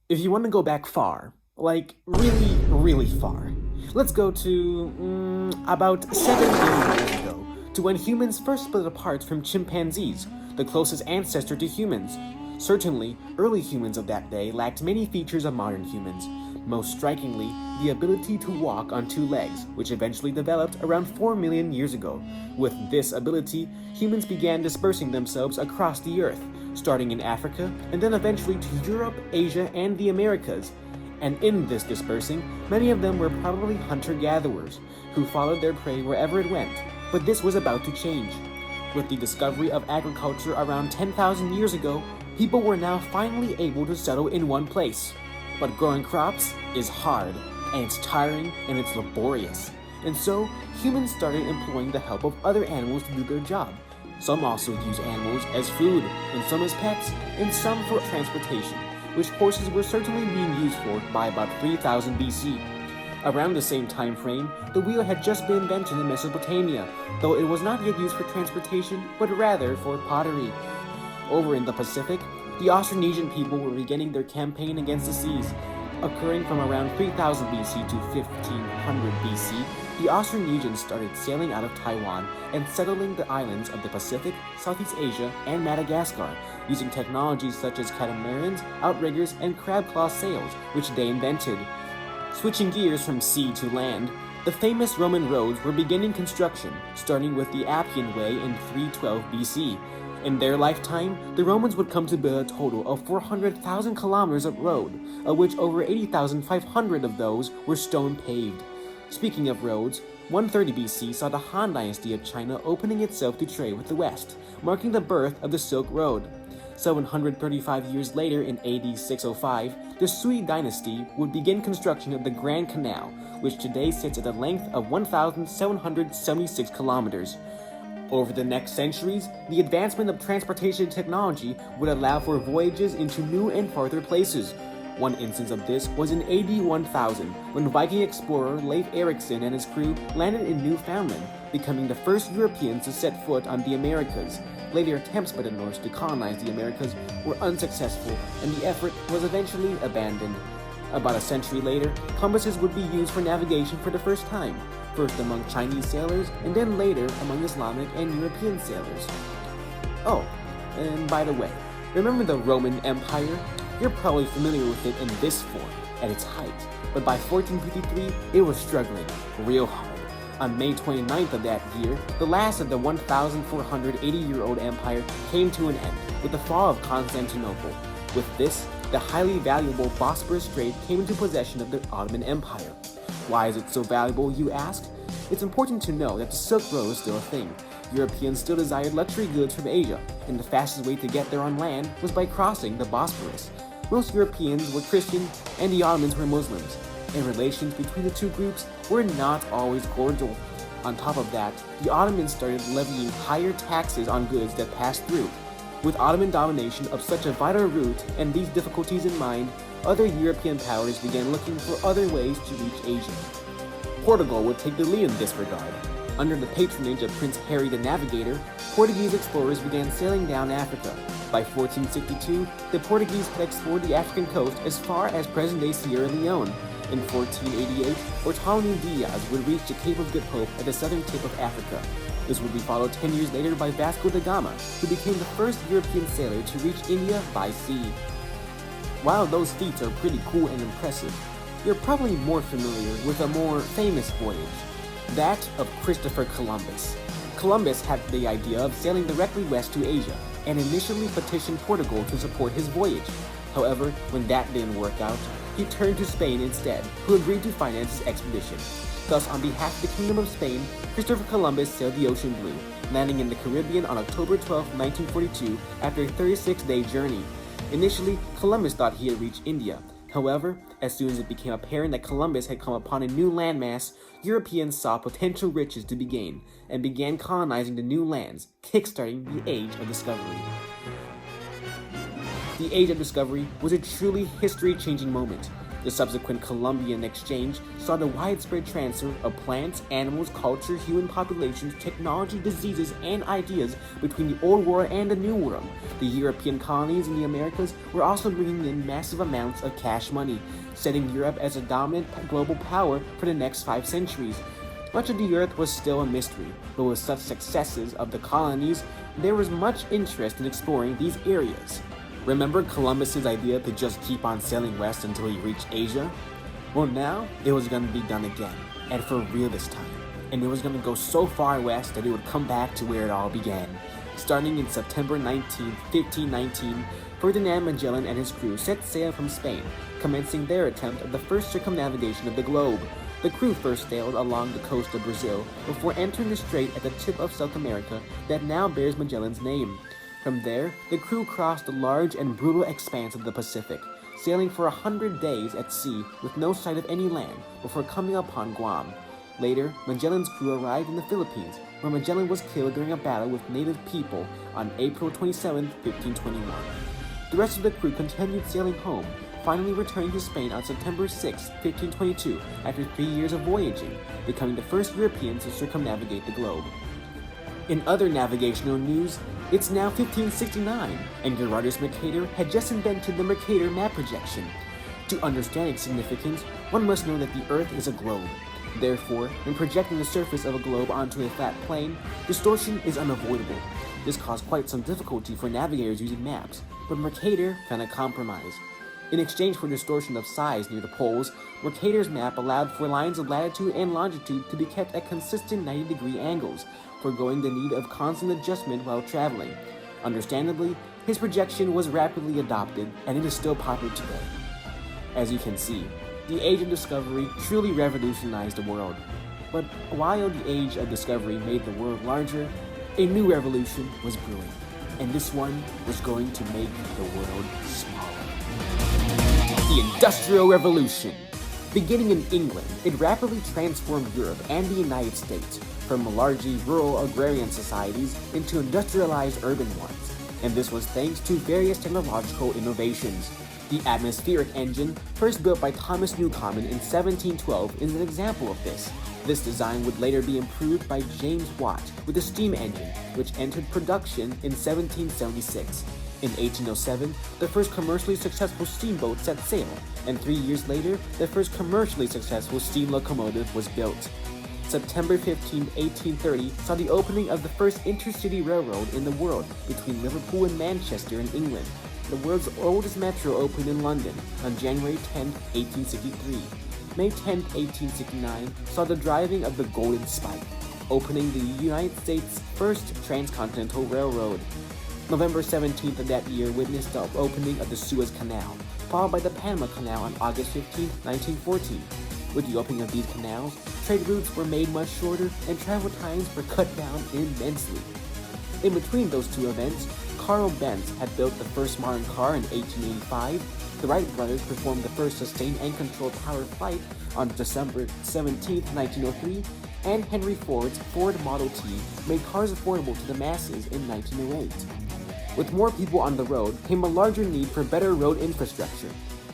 If you want to go back far, like really, really far, let's go to about 7 million years ago, to when humans first split apart from chimpanzees, the closest ancestor to humans. Certainly, early humans of that day lacked many features of modern humans, most strikingly, the ability to walk on two legs, which eventually developed around 4 million years ago. With this ability, humans began dispersing themselves across the earth, starting in Africa and then eventually to Europe, Asia, and the Americas. And in this dispersing, many of them were probably hunter-gatherers, who followed their prey wherever it went. But this was about to change. With the discovery of agriculture around 10,000 years ago, people were now finally able to settle in one place. But growing crops is hard, and it's tiring, and it's laborious. And so, humans started employing the help of other animals to do their job. Some also use animals as food, and some as pets, and some for transportation, which horses were certainly being used for by about 3000 BC. Around the same time frame, the wheel had just been invented in Mesopotamia, though it was not yet used for transportation, but rather for pottery. Over in the Pacific, the Austronesian people were beginning their campaign against the seas. Occurring from around 3000 BC to 1500 BC, the Austronesians started sailing out of Taiwan and settling the islands of the Pacific, Southeast Asia, and Madagascar, using technologies such as catamarans, outriggers, and crab claw sails, which they invented. Switching gears from sea to land, the famous Roman roads were beginning construction, starting with the Appian Way in 312 BC. In their lifetime, the Romans would come to build a total of 400,000 kilometers of road, of which over 80,500 of those were stone paved. Speaking of roads, 130 BC saw the Han Dynasty of China opening itself to trade with the West, marking the birth of the Silk Road. 735 years later, in AD 605, the Sui dynasty would begin construction of the Grand Canal, which today sits at a length of 1,776 kilometers. Over the next centuries, the advancement of transportation technology would allow for voyages into new and farther places. One instance of this was in AD 1000, when Viking explorer Leif Erikson and his crew landed in Newfoundland, becoming the first Europeans to set foot on the Americas. Later attempts by the Norse to colonize the Americas were unsuccessful, and the effort was eventually abandoned. About a century later, compasses would be used for navigation for the first time, first among Chinese sailors and then later among Islamic and European sailors. Oh, and by the way, remember the Roman Empire? You're probably familiar with it in this form, at its height, but by 1453, it was struggling real hard. On May 29th of that year, the last of the 1,480-year-old empire came to an end with the fall of Constantinople. With this, the highly valuable Bosporus Strait came into possession of the Ottoman Empire. Why is it so valuable, you ask? It's important to know that the Silk Road is still a thing. Europeans still desired luxury goods from Asia, and the fastest way to get there on land was by crossing the Bosporus. Most Europeans were Christian, and the Ottomans were Muslims, and relations between the two groups were not always cordial. On top of that, the Ottomans started levying higher taxes on goods that passed through. With Ottoman domination of such a vital route and these difficulties in mind, other European powers began looking for other ways to reach Asia. Portugal would take the lead in this regard. Under the patronage of Prince Harry the Navigator, Portuguese explorers began sailing down Africa. By 1462, the Portuguese had explored the African coast as far as present-day Sierra Leone. In 1488, Bartolomé Diaz would reach the Cape of Good Hope at the southern tip of Africa. This would be followed 10 years later by Vasco da Gama, who became the first European sailor to reach India by sea. While those feats are pretty cool and impressive, you're probably more familiar with a more famous voyage, that of Christopher Columbus. Columbus had the idea of sailing directly west to Asia, and initially petitioned Portugal to support his voyage. However, when that didn't work out, he turned to Spain instead, who agreed to finance his expedition. Thus, on behalf of the Kingdom of Spain, Christopher Columbus sailed the ocean blue, landing in the Caribbean on October 12, 1942, after a 36-day journey. Initially, Columbus thought he had reached India. However, as soon as it became apparent that Columbus had come upon a new landmass, Europeans saw potential riches to be gained and began colonizing the new lands, kickstarting the Age of Discovery. The Age of Discovery was a truly history-changing moment. The subsequent Columbian Exchange saw the widespread transfer of plants, animals, culture, human populations, technology, diseases, and ideas between the Old World and the New World. The European colonies in the Americas were also bringing in massive amounts of cash money, setting Europe as a dominant global power for the next 5 centuries. Much of the earth was still a mystery, but with such successes of the colonies, there was much interest in exploring these areas. Remember Columbus's idea to just keep on sailing west until he reached Asia? Well, now it was going to be done again, and for real this time. And it was going to go so far west that it would come back to where it all began. Starting in September 19, 1519, Ferdinand Magellan and his crew set sail from Spain, commencing their attempt at the first circumnavigation of the globe. The crew first sailed along the coast of Brazil before entering the strait at the tip of South America that now bears Magellan's name. From there, the crew crossed the large and brutal expanse of the Pacific, sailing for 100 days at sea with no sight of any land before coming upon Guam. Later, Magellan's crew arrived in the Philippines, where Magellan was killed during a battle with native people on April 27, 1521. The rest of the crew continued sailing home, finally returning to Spain on September 6, 1522, after 3 years of voyaging, becoming the first Europeans to circumnavigate the globe. In other navigational news, it's now 1569, and Gerardus Mercator had just invented the Mercator map projection. To understand its significance, one must know that the Earth is a globe. Therefore, when projecting the surface of a globe onto a flat plane, distortion is unavoidable. This caused quite some difficulty for navigators using maps, but Mercator found a compromise. In exchange for distortion of size near the poles, Mercator's map allowed for lines of latitude and longitude to be kept at consistent 90-degree angles, foregoing the need of constant adjustment while traveling. Understandably, his projection was rapidly adopted, and it is still popular today. As you can see, the Age of Discovery truly revolutionized the world. But while the Age of Discovery made the world larger, a new revolution was brewing, and this one was going to make the world smaller. The Industrial Revolution. Beginning in England, it rapidly transformed Europe and the United States from largely rural agrarian societies into industrialized urban ones, and this was thanks to various technological innovations. The atmospheric engine, first built by Thomas Newcomen in 1712, is an example of this. This design would later be improved by James Watt with the steam engine, which entered production in 1776. In 1807, the first commercially successful steamboat set sail, and 3 years later, the first commercially successful steam locomotive was built. September 15, 1830 saw the opening of the first intercity railroad in the world between Liverpool and Manchester in England. The world's oldest metro opened in London on January 10, 1863. May 10, 1869 saw the driving of the Golden Spike, opening the United States' first transcontinental railroad. November 17th of that year witnessed the opening of the Suez Canal, followed by the Panama Canal on August 15, 1914. With the opening of these canals, trade routes were made much shorter and travel times were cut down immensely. In between those two events, Carl Benz had built the first modern car in 1885, the Wright brothers performed the first sustained and controlled powered flight on December 17, 1903, and Henry Ford's Ford Model T made cars affordable to the masses in 1908. With more people on the road came a larger need for better road infrastructure.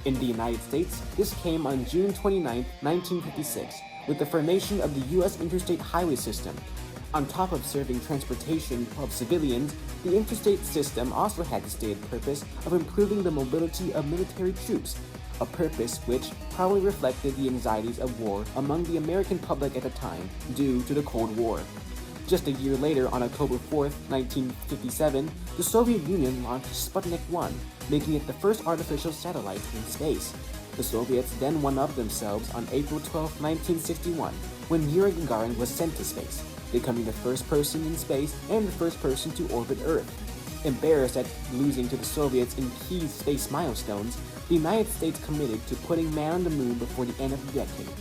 In the United States, this came on June 29, 1956, with the formation of the U.S. Interstate Highway System. On top of serving transportation of civilians, the interstate system also had the stated purpose of improving the mobility of military troops, a purpose which probably reflected the anxieties of war among the American public at the time due to the Cold War. Just a year later, on October 4, 1957, the Soviet Union launched Sputnik 1, making it the first artificial satellite in space. The Soviets then one-upped themselves on April 12, 1961, when Yuri Gagarin was sent to space, becoming the first person in space and the first person to orbit Earth. Embarrassed at losing to the Soviets in key space milestones, the United States committed to putting man on the moon before the end of the decade,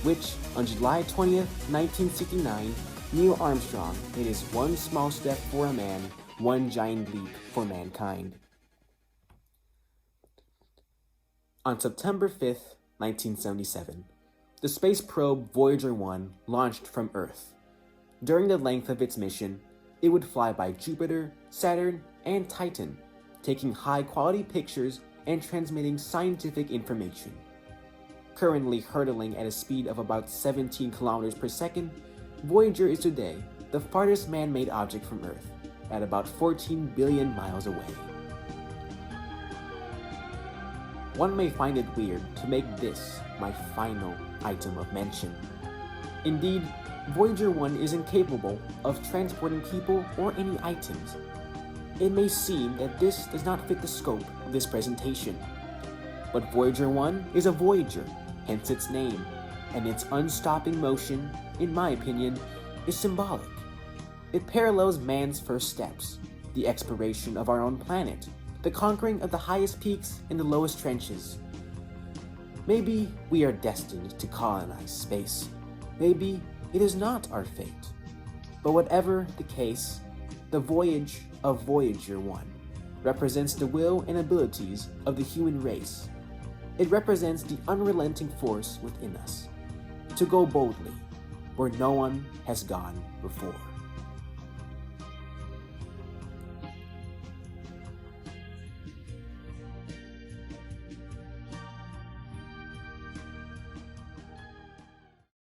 which, on July 20, 1969, Neil Armstrong made his one small step for a man, one giant leap for mankind. On September 5, 1977, the space probe Voyager 1 launched from Earth. During the length of its mission, it would fly by Jupiter, Saturn, and Titan, taking high-quality pictures and transmitting scientific information. Currently hurtling at a speed of about 17 kilometers per second, Voyager is today the farthest man-made object from Earth, at about 14 billion miles away. One may find it weird to make this my final item of mention. Indeed, Voyager 1 is incapable of transporting people or any items. It may seem that this does not fit the scope of this presentation, but Voyager 1 is a Voyager, hence its name, and its unstopping motion, in my opinion, is symbolic. It parallels man's first steps, the exploration of our own planet, the conquering of the highest peaks and the lowest trenches. Maybe we are destined to colonize space. Maybe it is not our fate. But whatever the case, the voyage of Voyager 1 represents the will and abilities of the human race. It represents the unrelenting force within us, to go boldly where no one has gone before.